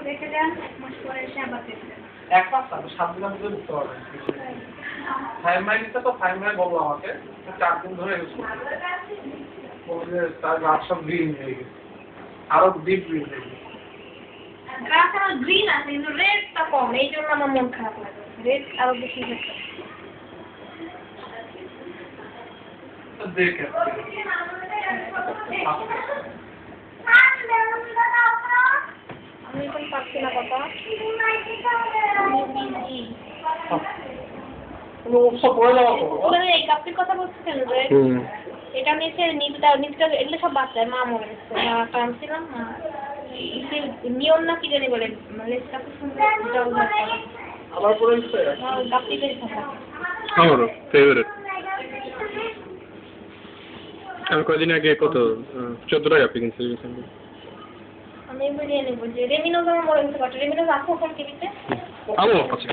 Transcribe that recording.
রেখে দেন, 1 মাস পরে এসে আবার দেখবেন। 1 মাস না, 7 দিনের মধ্যে ঢুকতে পারবেন। থাইমাইনটা তো থাইমাইন বললো আমাকে 4 দিন ধরে ইউজ করতে। বলছে তার রাত সব গ্রিন হয়ে গেছে, আরো ডিপ গ্রিন হয়ে গেছে। গ্রাস আমার গ্রিন আছে কিন্তু রেডটা কম, এই জন্য আমার মন খারাপ লাগে। রেড আরো বেশি হচ্ছে। দেখে আমি এখন পাচ্ছি না কথা। আমি বিজি। তুমি সব পড়ে যাওয়া তো মানে এই কাপটির কথা বলছিলেন যে এটা নিচে নীলটা এগুলো সব বাচ্চায় মা মরে গেছে। মা টানছিলাম নিয়ম না কি জানি বলে লেজটা খুব সুন্দর জল ধরতে আবার পড়ে গেছে। কাপটিতে থাকা আমারও ফেভারিট। আমি কদিন আগে কত 14 টাকা আপনি কিনছি রিসেন্টলি। আমি বুঝিয়ে নেবো যে রেমিনোজ আমার মরে গেছে। রেমিনোজ আছে ওখানে টিভিতে? আমও আছে।